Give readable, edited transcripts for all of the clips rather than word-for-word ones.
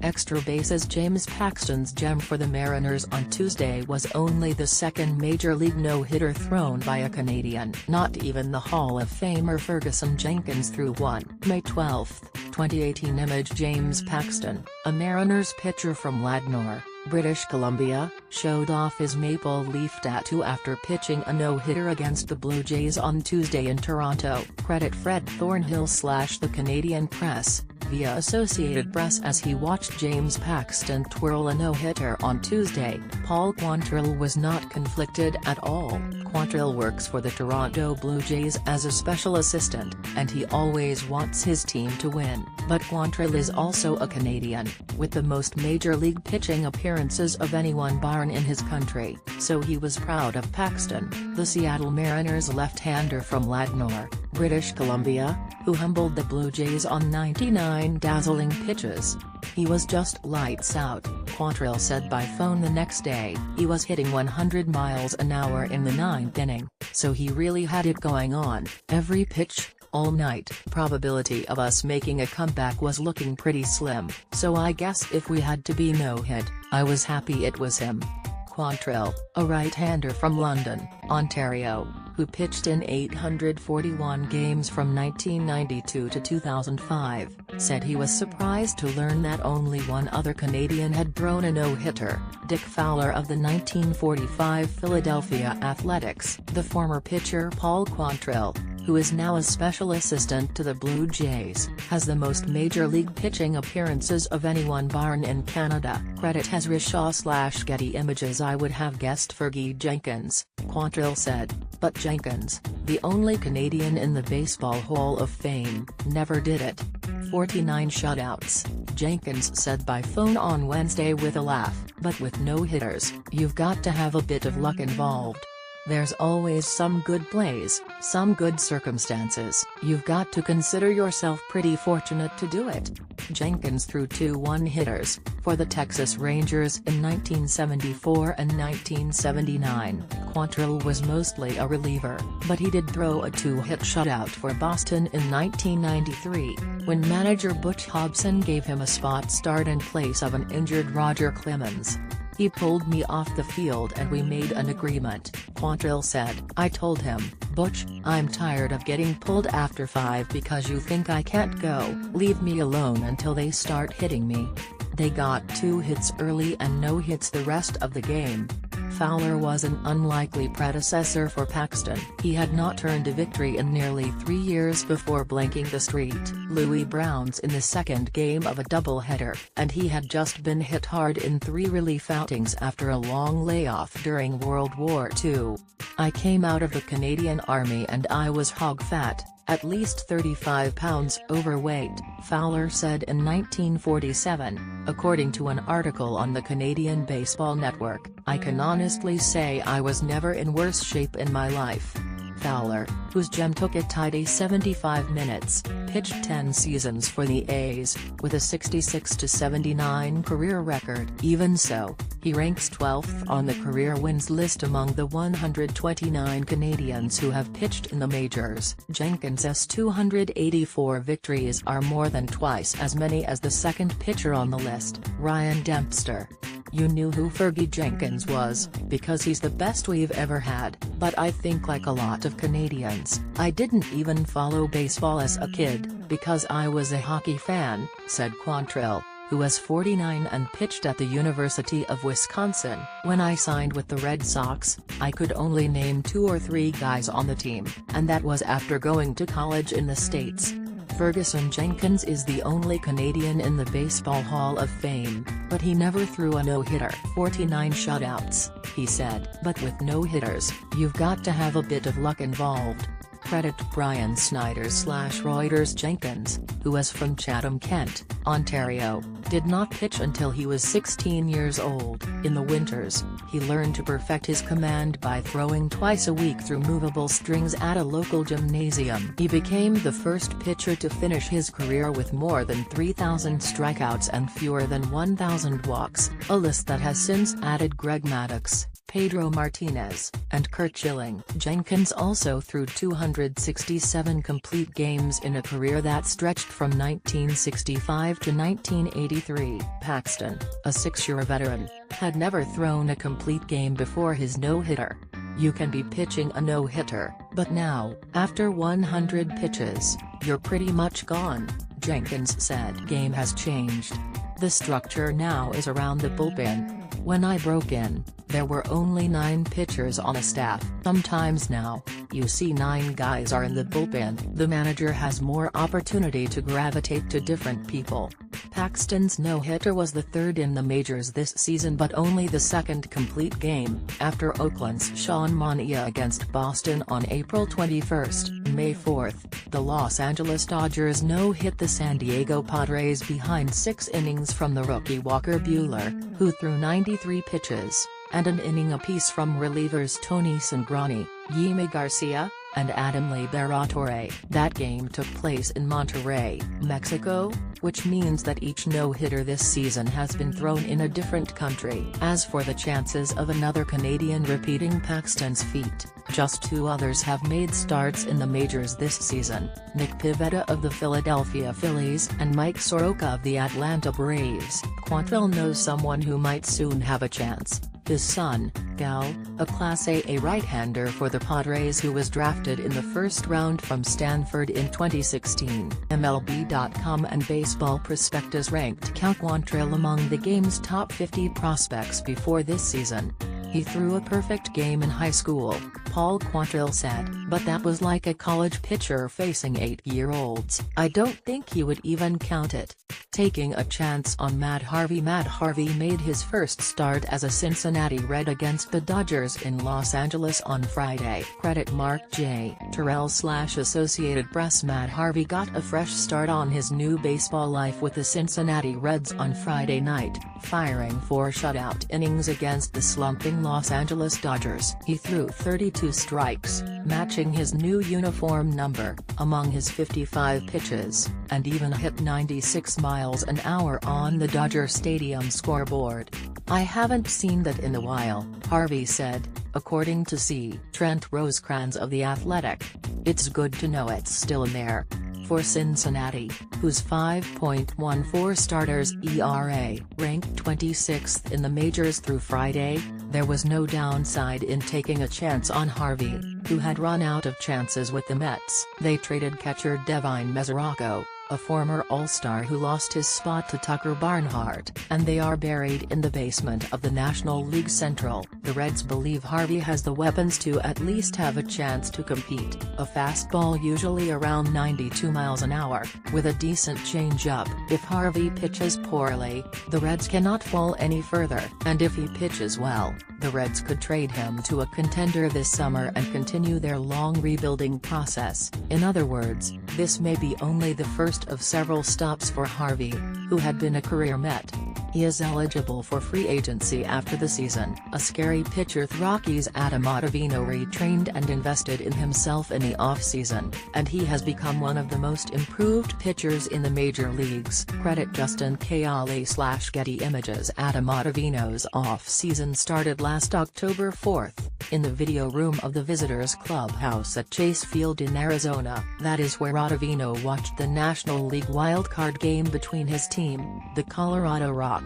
Extra bases James Paxton's gem for the Mariners on Tuesday was only the second Major League no-hitter thrown by a Canadian. Not even the Hall of Famer Ferguson Jenkins threw one. May 12, 2018 image James Paxton, a Mariners pitcher from Ladnor, British Columbia, showed off his maple leaf tattoo after pitching a no-hitter against the Blue Jays on Tuesday in Toronto. Credit Fred Thornhill/The Canadian Press, via Associated Press. As he watched James Paxton twirl a no-hitter on Tuesday, Paul Quantrill was not conflicted at all. Quantrill works for the Toronto Blue Jays as a special assistant, and he always wants his team to win. But Quantrill is also a Canadian, with the most Major League pitching appearances of anyone born in his country, so he was proud of Paxton, the Seattle Mariners left-hander from Ladnor, British Columbia, who humbled the Blue Jays on 99 dazzling pitches. "He was just lights out," Quantrill said by phone the next day. "He was hitting 100 miles an hour in the 9th inning, so he really had it going on, every pitch, all night. Probability of us making a comeback was looking pretty slim, so I guess if we had to be no-hit, I was happy it was him." Quantrill, a right-hander from London, Ontario, who pitched in 841 games from 1992 to 2005, said he was surprised to learn that only one other Canadian had thrown a no-hitter, Dick Fowler of the 1945 Philadelphia Athletics. The former pitcher Paul Quantrill, who is now a special assistant to the Blue Jays, has the most Major League pitching appearances of anyone born in Canada. Credit Ezra Shaw/Getty Images. "I would have guessed Fergie Jenkins," Quantrill said, "but Jenkins, the only Canadian in the Baseball Hall of Fame, never did it." 49 shutouts, Jenkins said by phone on Wednesday with a laugh. "But with no hitters, you've got to have a bit of luck involved. There's always some good plays, some good circumstances. You've got to consider yourself pretty fortunate to do it." Jenkins threw 2 one-hitters, for the Texas Rangers in 1974 and 1979. Quantrill was mostly a reliever, but he did throw a 2-hit shutout for Boston in 1993, when manager Butch Hobson gave him a spot start in place of an injured Roger Clemens. "He pulled me off the field and we made an agreement," Quantrill said. "I told him, 'Butch, I'm tired of getting pulled after 5 because you think I can't go. Leave me alone until they start hitting me.' They got 2 hits early and no hits the rest of the game." Fowler was an unlikely predecessor for Paxton. He had not earned a victory in nearly 3 years before blanking the street Louis Browns in the second game of a doubleheader, and he had just been hit hard in 3 relief outings after a long layoff during World War II. "I came out of the Canadian Army and I was hog-fat, at least 35 pounds overweight," Fowler said in 1947, according to an article on the Canadian Baseball Network. "I can honestly say I was never in worse shape in my life." Fowler, whose gem took a tidy 75 minutes, pitched 10 seasons for the A's, with a 66-79 career record. Even so, he ranks 12th on the career wins list among the 129 Canadians who have pitched in the majors. Jenkins's 284 victories are more than twice as many as the second pitcher on the list, Ryan Dempster. "You knew who Fergie Jenkins was, because he's the best we've ever had, but I think like a lot of Canadians, I didn't even follow baseball as a kid, because I was a hockey fan," said Quantrill, who was 49 and pitched at the University of Wisconsin. "When I signed with the Red Sox, I could only name 2 or 3 guys on the team, and that was after going to college in the States." Ferguson Jenkins is the only Canadian in the Baseball Hall of Fame, but he never threw a no-hitter. 49 shutouts, he said. "But with no hitters, you've got to have a bit of luck involved." Credit Brian Snyder/Reuters. Jenkins, who was from Chatham, Kent, Ontario, did not pitch until he was 16 years old. In the winters, he learned to perfect his command by throwing twice a week through movable strings at a local gymnasium. He became the first pitcher to finish his career with more than 3,000 strikeouts and fewer than 1,000 walks, a list that has since added Greg Maddux, Pedro Martinez, and Curt Schilling. Jenkins also threw 267 complete games in a career that stretched from 1965 to 1983. Paxton, a 6-year veteran, had never thrown a complete game before his no-hitter. "You can be pitching a no-hitter, but now, after 100 pitches, you're pretty much gone," Jenkins said. "Game has changed. The structure now is around the bullpen. When I broke in, there were only 9 pitchers on a staff. Sometimes now, you see 9 guys are in the bullpen. The manager has more opportunity to gravitate to different people." Paxton's no-hitter was the 3rd in the majors this season but only the 2nd complete game, after Oakland's Sean Manaea against Boston on April 21. May 4, the Los Angeles Dodgers no-hit the San Diego Padres behind 6 innings from the rookie Walker Buehler, who threw 93 pitches, and an inning apiece from relievers Tony Cingrani, Yimi Garcia, and Adam Liberatore. That game took place in Monterrey, Mexico, which means that each no-hitter this season has been thrown in a different country. As for the chances of another Canadian repeating Paxton's feat, just 2 others have made starts in the majors this season, Nick Pivetta of the Philadelphia Phillies and Mike Soroka of the Atlanta Braves. Quantrill knows someone who might soon have a chance. His son, Gal, a Class A right-hander for the Padres who was drafted in the 1st round from Stanford in 2016. MLB.com and Baseball Prospectus ranked Cal Quantrill among the game's top 50 prospects before this season. "He threw a perfect game in high school," Paul Quantrill said, "but that was like a college pitcher facing 8-year-olds. I don't think he would even count it." Taking a chance on Matt Harvey. Matt Harvey made his first start as a Cincinnati Red against the Dodgers in Los Angeles on Friday. Credit Mark J. Terrell/Associated Press. Matt Harvey got a fresh start on his new baseball life with the Cincinnati Reds on Friday night, firing 4 shutout innings against the slumping Los Angeles Dodgers. He threw 32 strikes, matching his new uniform number, among his 55 pitches, and even hit 96 miles an hour on the Dodger Stadium scoreboard. "I haven't seen that in a while," Harvey said, according to C. Trent Rosecrans of The Athletic. "It's good to know it's still in there." For Cincinnati, whose 5.14 starters ERA ranked 26th in the majors through Friday, there was no downside in taking a chance on Harvey, who had run out of chances with the Mets. They traded catcher Devine Mesoraco, a former All-Star who lost his spot to Tucker Barnhart, and they are buried in the basement of the National League Central. The Reds believe Harvey has the weapons to at least have a chance to compete, a fastball usually around 92 miles an hour, with a decent changeup. If Harvey pitches poorly, the Reds cannot fall any further, and if he pitches well, the Reds could trade him to a contender this summer and continue their long rebuilding process. In other words, this may be only the first of several stops for Harvey, who had been a career Met. He is eligible for free agency after the season. A scary pitcher. The Rockies' Adam Ottavino retrained and invested in himself in the offseason, and he has become one of the most improved pitchers in the major leagues. Credit Justin Kayali/Getty Images. Adam Ottavino's off-season started last October 4, in the video room of the visitors' clubhouse at Chase Field in Arizona. That is where Ottavino watched the National League wildcard game between his team, the Colorado Rockies,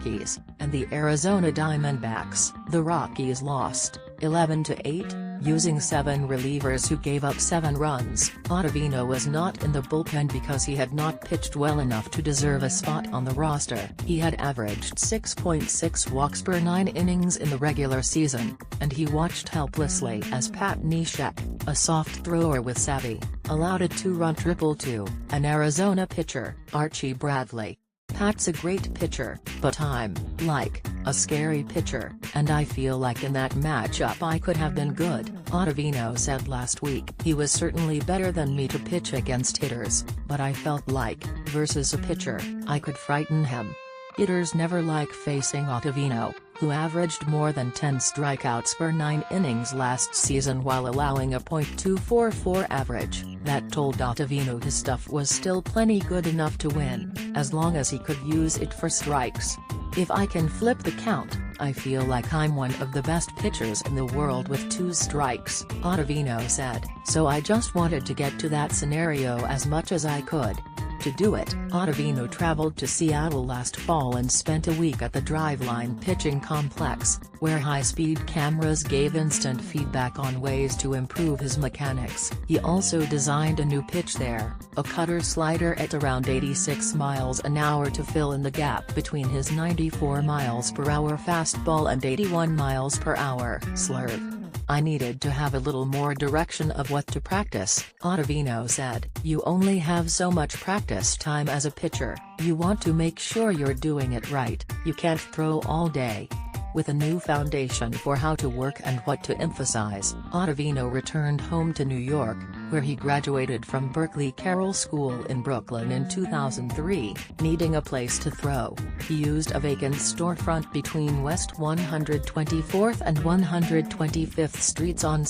and the Arizona Diamondbacks. The Rockies lost, 11-8, using 7 relievers who gave up 7 runs. Ottavino was not in the bullpen because he had not pitched well enough to deserve a spot on the roster. He had averaged 6.6 walks per 9 innings in the regular season, and he watched helplessly as Pat Neshek, a soft thrower with savvy, allowed a 2-run triple to an Arizona pitcher, Archie Bradley. "Pat's a great pitcher, but I'm, like, a scary pitcher, and I feel like in that matchup I could have been good," Ottavino said last week. "He was certainly better than me to pitch against hitters, but I felt like, versus a pitcher, I could frighten him." Hitters never like facing Ottavino, who averaged more than 10 strikeouts per 9 innings last season while allowing a .244 average. That told Ottavino his stuff was still plenty good enough to win, as long as he could use it for strikes. "If I can flip the count, I feel like I'm one of the best pitchers in the world with 2 strikes, Ottavino said, so I just wanted to get to that scenario as much as I could. To do it, Ottavino traveled to Seattle last fall and spent a week at the Driveline Pitching Complex, where high-speed cameras gave instant feedback on ways to improve his mechanics. He also designed a new pitch there, a cutter slider at around 86 miles an hour to fill in the gap between his 94 miles per hour fastball and 81 miles per hour slurve. I needed to have a little more direction of what to practice, Ottavino said. You only have so much practice time as a pitcher, you want to make sure you're doing it right, you can't throw all day. With a new foundation for how to work and what to emphasize, Ottavino returned home to New York, where he graduated from Berkeley Carroll School in Brooklyn in 2003, needing a place to throw. He used a vacant storefront between West 124th and 125th Streets on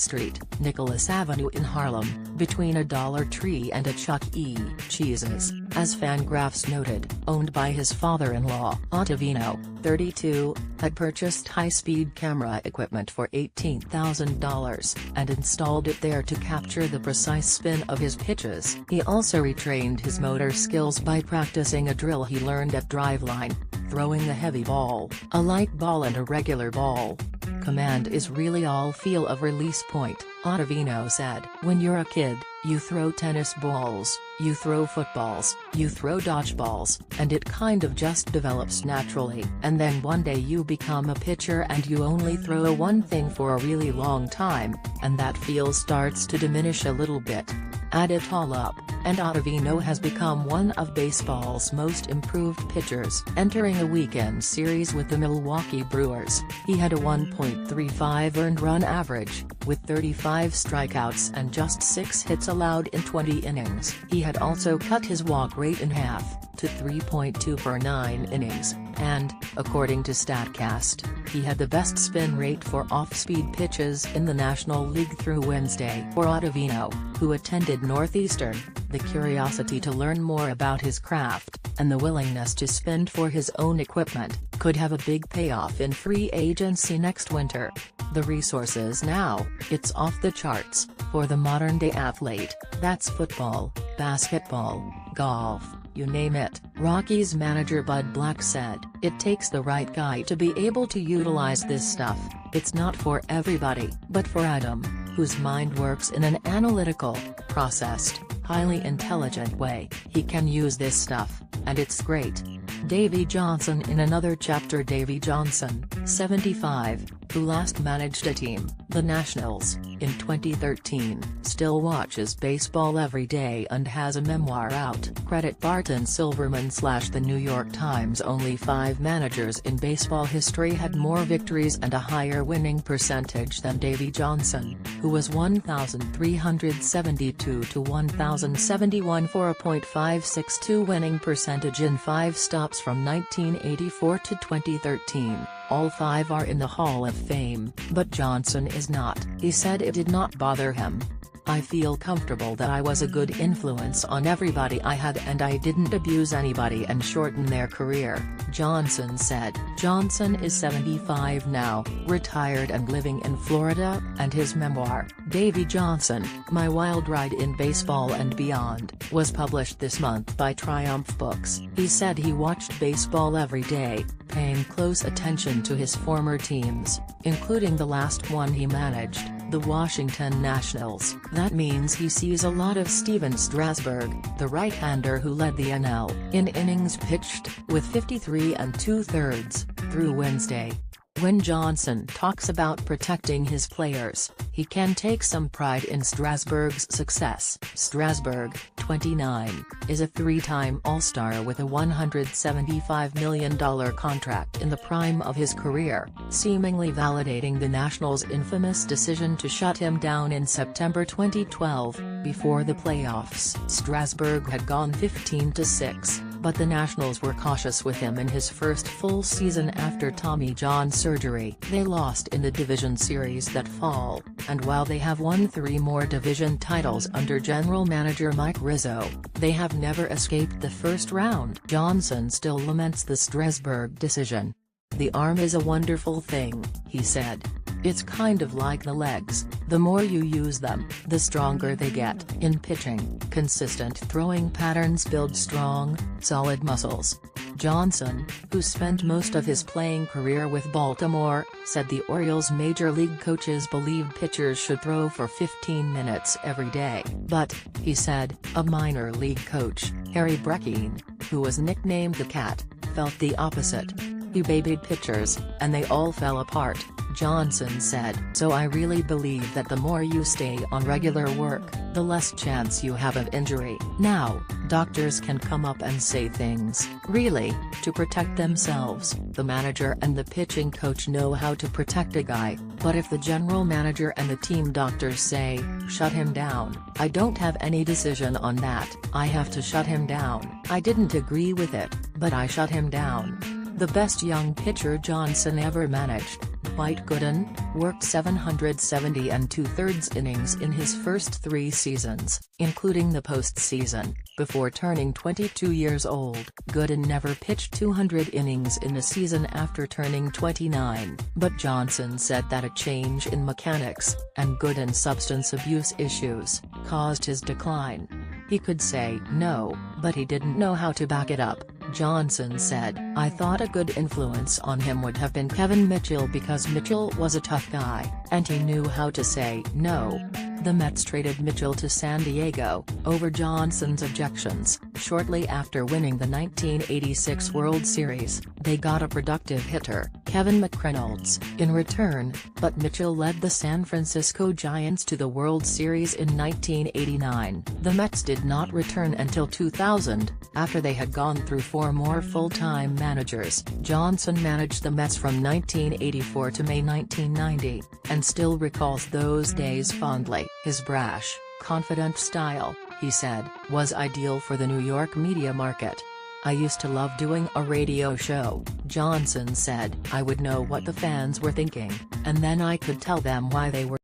Nicholas Avenue in Harlem, between a Dollar Tree and a Chuck E. Cheese's, as Fangraphs noted. Owned by his father-in-law, Ottavino, 32, had purchased high-speed camera equipment for $18,000, and installed it there to capture the precise spin of his pitches. He also retrained his motor skills by practicing a drill he learned at Driveline, throwing a heavy ball, a light ball and a regular ball. Command is really all feel of release point, Ottavino said. When you're a kid, you throw tennis balls, you throw footballs, you throw dodgeballs, and it kind of just develops naturally. And then one day you become a pitcher and you only throw one thing for a really long time, and that feel starts to diminish a little bit. Add it all up, and Ottavino has become one of baseball's most improved pitchers. Entering a weekend series with the Milwaukee Brewers, he had a 1.35 earned run average, with 35 strikeouts and just 6 hits allowed in 20 innings. He had also cut his walk rate in half, to 3.2 per 9 innings, and, according to StatCast, he had the best spin rate for off-speed pitches in the National League through Wednesday. For Ottavino, who attended Northeastern, the curiosity to learn more about his craft, and the willingness to spend for his own equipment, could have a big payoff in free agency next winter. The resources now, it's off the charts, for the modern-day athlete. That's football, basketball, golf, you name it. Rockies manager Bud Black said, "It takes the right guy to be able to utilize this stuff. It's not for everybody. But for Adam, whose mind works in an analytical, processed, highly intelligent way, he can use this stuff, and it's great." Davey Johnson. In another chapter, Davey Johnson, 75, who last managed a team, the Nationals, in 2013, still watches baseball every day and has a memoir out. Credit Barton Silverman / The New York Times. Only 5 managers in baseball history had more victories and a higher winning percentage than Davey Johnson, who was 1,372 to 1,071 for a .562 winning percentage in 5 stops from 1984 to 2013. All 5 are in the Hall of Fame, but Johnson is not. He said it did not bother him. "I feel comfortable that I was a good influence on everybody I had and I didn't abuse anybody and shorten their career," Johnson said. Johnson is 75 now, retired and living in Florida, and his memoir, Davey Johnson, My Wild Ride in Baseball and Beyond, was published this month by Triumph Books. He said he watched baseball every day, paying close attention to his former teams, including the last one he managed, the Washington Nationals. That means he sees a lot of Steven Strasburg, the right-hander who led the NL in innings pitched, with 53 2/3, through Wednesday. When Johnson talks about protecting his players, he can take some pride in Strasburg's success. Strasburg, 29, is a 3-time All-Star with a $175 million contract in the prime of his career, seemingly validating the Nationals' infamous decision to shut him down in September 2012, before the playoffs. Strasburg had gone 15-6. But the Nationals were cautious with him in his first full season after Tommy John surgery. They lost in the division series that fall, and while they have won 3 more division titles under general manager Mike Rizzo, they have never escaped the first round. Johnson still laments the Strasburg decision. "The arm is a wonderful thing," he said. "It's kind of like the legs, the more you use them, the stronger they get." In pitching, consistent throwing patterns build strong, solid muscles. Johnson, who spent most of his playing career with Baltimore, said the Orioles' major league coaches believed pitchers should throw for 15 minutes every day. But, he said, a minor league coach, Harry Breckin, who was nicknamed the Cat, felt the opposite. "He babied pitchers, and they all fell apart," Johnson said. "So I really believe that the more you stay on regular work, the less chance you have of injury." Now, doctors can come up and say things, really, to protect themselves. The manager and the pitching coach know how to protect a guy, but if the general manager and the team doctors say, "Shut him down," I don't have any decision on that. I have to shut him down. I didn't agree with it, but I shut him down. The best young pitcher Johnson ever managed, Dwight Gooden, worked 770 and 2/3 innings in his first 3 seasons, including the postseason, before turning 22 years old. Gooden never pitched 200 innings in a season after turning 29, but Johnson said that a change in mechanics, and Gooden's substance abuse issues, caused his decline. He could say no, but he didn't know how to back it up. Johnson said, "I thought a good influence on him would have been Kevin Mitchell because Mitchell was a tough guy, and he knew how to say no." The Mets traded Mitchell to San Diego, over Johnson's objections. Shortly after winning the 1986 World Series, they got a productive hitter, Kevin McReynolds, in return, but Mitchell led the San Francisco Giants to the World Series in 1989. The Mets did not return until 2000, after they had gone through 4 more full-time managers. Johnson managed the Mets from 1984 to May 1990, and still recalls those days fondly. His brash, confident style, he said, was ideal for the New York media market. "I used to love doing a radio show," Johnson said. "I would know what the fans were thinking, and then I could tell them why they were